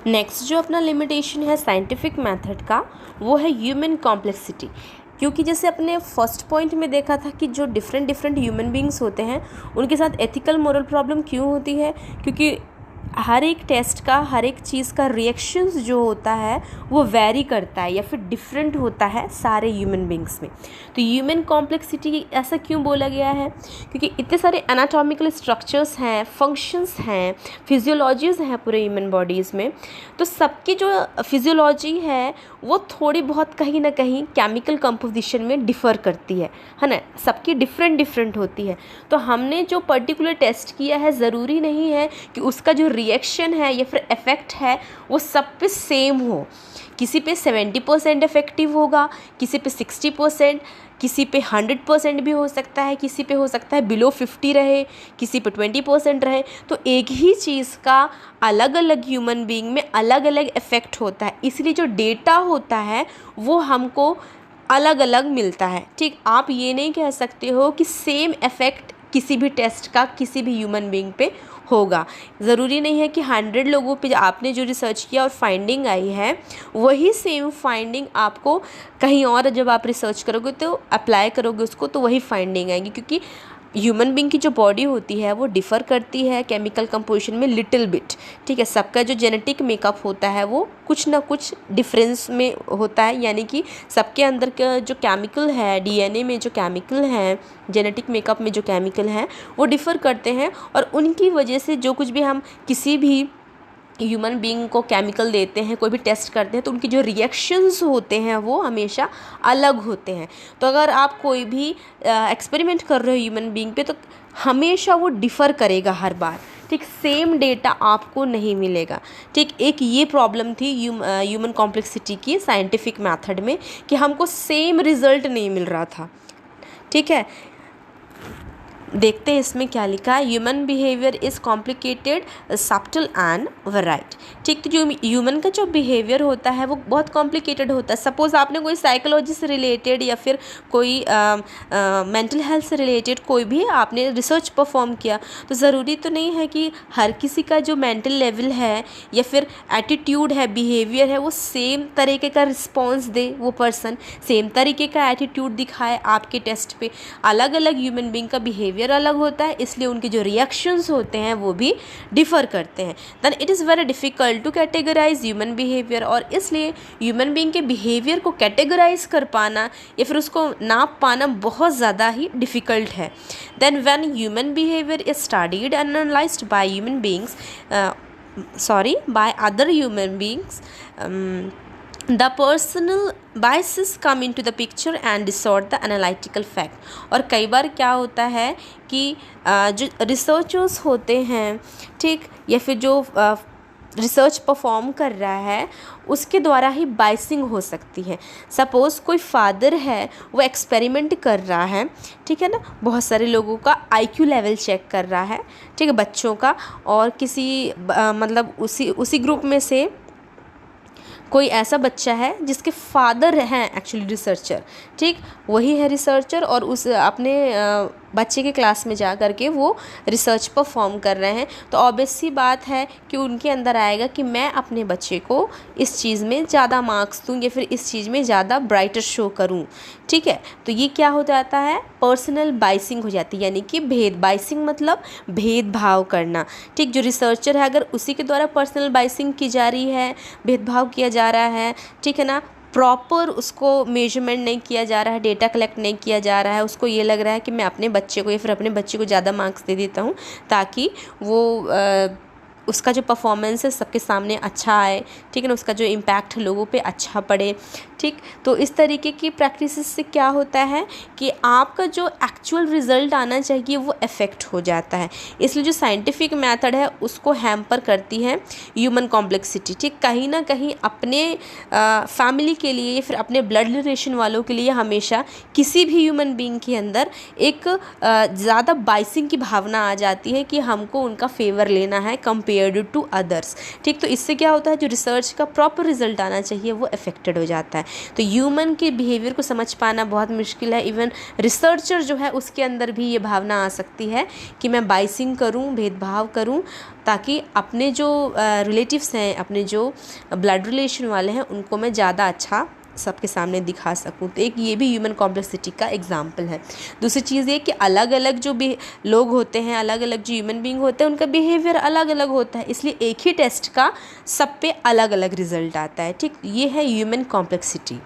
Next जो अपना limitation है साइंटिफिक मेथड का वो है ह्यूमन कॉम्प्लेक्सिटी। क्योंकि जैसे अपने फर्स्ट पॉइंट में देखा था कि जो डिफरेंट ह्यूमन बींग्स होते हैं उनके साथ एथिकल मोरल प्रॉब्लम क्यों होती है, क्योंकि हर एक टेस्ट का, हर एक चीज़ का रिएक्शंस जो होता है वो वेरी करता है या फिर डिफरेंट होता है सारे ह्यूमन बींग्स में। तो ह्यूमन कॉम्प्लेक्सिटी ऐसा क्यों बोला गया है, क्योंकि इतने सारे एनाटॉमिकल स्ट्रक्चर्स हैं, फंक्शंस हैं, फिजियोलॉजीज़ हैं पूरे ह्यूमन बॉडीज़ में। तो सबकी जो फिजियोलॉजी है वो थोड़ी बहुत कहीं ना कहीं केमिकल कंपोजिशन में डिफ़र करती है ना, सबकी डिफरेंट होती है। तो हमने जो पर्टिकुलर टेस्ट किया है ज़रूरी नहीं है कि उसका जो रिएक्शन है या फिर इफ़ेक्ट है वो सब पे सेम हो। किसी पे 70% इफ़ेक्टिव होगा, किसी पे 60%, किसी पे 100% भी हो सकता है, किसी पे हो सकता है बिलो 50 रहे, किसी पे 20% रहे। तो एक ही चीज़ का अलग अलग ह्यूमन बीइंग में अलग अलग इफ़ेक्ट होता है, इसलिए जो डेटा होता है वो हमको अलग अलग मिलता है। ठीक, आप ये नहीं कह सकते हो कि सेम इफ़ेक्ट किसी भी टेस्ट का किसी भी ह्यूमन बीइंग पे होगा। ज़रूरी नहीं है कि 100 लोगों पे आपने जो रिसर्च किया और फाइंडिंग आई है वही सेम फाइंडिंग आपको कहीं और जब आप रिसर्च करोगे तो अप्लाई करोगे उसको तो वही फाइंडिंग आएगी, क्योंकि ह्यूमन बीइंग की जो बॉडी होती है वो डिफ़र करती है केमिकल कंपोजिशन में लिटिल बिट। ठीक है, सबका जो जेनेटिक मेकअप होता है वो कुछ ना कुछ डिफरेंस में होता है, यानी कि सबके अंदर का जो केमिकल है, डीएनए में जो केमिकल है, जेनेटिक मेकअप में जो केमिकल हैं वो डिफ़र करते हैं। और उनकी वजह से जो कुछ भी हम किसी भी ह्यूमन बीइंग को केमिकल देते हैं, कोई भी टेस्ट करते हैं, तो उनके जो रिएक्शंस होते हैं वो हमेशा अलग होते हैं। तो अगर आप कोई भी एक्सपेरिमेंट कर रहे हो ह्यूमन बीइंग पे तो हमेशा वो डिफ़र करेगा हर बार। ठीक, सेम डेटा आपको नहीं मिलेगा। ठीक, एक ये प्रॉब्लम थी ह्यूमन कॉम्प्लेक्सिटी की साइंटिफिक मेथड में कि हमको सेम रिज़ल्ट नहीं मिल रहा था। ठीक है, देखते हैं इसमें क्या लिखा है। Human behaviour is complicated, subtle and varied. ठीक, तो जो ह्यूमन का जो बिहेवियर होता है वो बहुत कॉम्प्लिकेटेड होता है। सपोज़ आपने कोई साइकोलॉजी से रिलेटेड या फिर कोई मेंटल हेल्थ से रिलेटेड कोई भी आपने रिसर्च परफॉर्म किया, तो ज़रूरी तो नहीं है कि हर किसी का जो मेंटल लेवल है या फिर एटीट्यूड है, बिहेवियर है, वो सेम तरीके का रिस्पॉन्स दे, वो पर्सन सेम तरीके का एटीट्यूड दिखाए आपके टेस्ट पे। अलग अलग ह्यूमन बीइंग का बिहेवियर अलग होता है, इसलिए उनके जो रिएक्शंस होते हैं वो भी डिफ़र करते हैं। Then it is very difficult to categorise human behaviour, और इसलिए ह्यूमन बीइंग के बिहेवियर को कैटेगराइज कर पाना या फिर उसको नाप पाना बहुत ज़्यादा ही डिफ़िकल्ट है। Then when human behaviour is studied and analysed by human beings by other human beings, the personal biases come into the picture and distort the analytical fact। और कई बार क्या होता है कि जो रिसर्चर्स होते हैं, ठीक, या फिर जो रिसर्च परफॉर्म कर रहा है उसके द्वारा ही बाइसिंग हो सकती है। सपोज़ कोई फादर है वो एक्सपेरिमेंट कर रहा है, ठीक है ना, बहुत सारे लोगों का आईक्यू लेवल चेक कर रहा है, ठीक है, बच्चों का, और किसी मतलब उसी ग्रुप में से कोई ऐसा बच्चा है जिसके फादर हैं एक्चुअली रिसर्चर। ठीक, वही है रिसर्चर और उस अपने बच्चे के क्लास में जा कर के वो रिसर्च परफॉर्म कर रहे हैं। तो ऑब्वियस सी बात है कि उनके अंदर आएगा कि मैं अपने बच्चे को इस चीज़ में ज़्यादा मार्क्स दूँ या फिर इस चीज़ में ज़्यादा ब्राइटर शो करूँ। ठीक है, तो ये क्या हो जाता है, पर्सनल बाइसिंग हो जाती है, यानी कि बाइसिंग मतलब भेदभाव करना। ठीक, जो रिसर्चर है अगर उसी के द्वारा पर्सनल बाइसिंग की जा रही है, भेदभाव किया जा रहा है, ठीक है ना, प्रॉपर उसको मेजरमेंट नहीं किया जा रहा है, डेटा कलेक्ट नहीं किया जा रहा है, उसको ये लग रहा है कि मैं अपने बच्चे को या फिर अपने बच्चे को ज़्यादा मार्क्स दे देता हूँ ताकि वो उसका जो परफॉर्मेंस है सबके सामने अच्छा आए, ठीक है ना, उसका जो इम्पैक्ट लोगों पे अच्छा पड़े। ठीक, तो इस तरीके की प्रैक्टिस से क्या होता है कि आपका जो एक्चुअल रिज़ल्ट आना चाहिए वो इफ़ेक्ट हो जाता है। इसलिए जो साइंटिफिक मेथड है उसको हैम्पर करती है ह्यूमन कॉम्प्लेक्सिटी। ठीक, कहीं ना कहीं अपने फैमिली के लिए या फिर अपने ब्लड रिलेशन वालों के लिए हमेशा किसी भी ह्यूमन बीइंग के अंदर एक ज़्यादा बाइसिंग की भावना आ जाती है कि हमको उनका फेवर लेना है कंपेयर्ड टू अदर्स। ठीक, तो इससे क्या होता है, जो रिसर्च का प्रॉपर रिजल्ट आना चाहिए वो अफेक्टेड हो जाता है। तो ह्यूमन के बिहेवियर को समझ पाना बहुत मुश्किल है। इवन रिसर्चर जो है उसके अंदर भी ये भावना आ सकती है कि मैं बाइसिंग करूं, भेदभाव करूं, ताकि अपने जो रिलेटिव्स हैं, अपने जो ब्लड रिलेशन वाले हैं, उनको मैं ज़्यादा अच्छा सबके सामने दिखा सकूं। तो एक ये भी ह्यूमन कॉम्प्लेक्सिटी का एग्जाम्पल है। दूसरी चीज़ ये कि अलग अलग जो भी लोग होते हैं, अलग अलग जो ह्यूमन बींग होते हैं, उनका बिहेवियर अलग अलग होता है, इसलिए एक ही टेस्ट का सब पे अलग अलग रिजल्ट आता है। ठीक, ये है ह्यूमन कॉम्प्लेक्सिटी।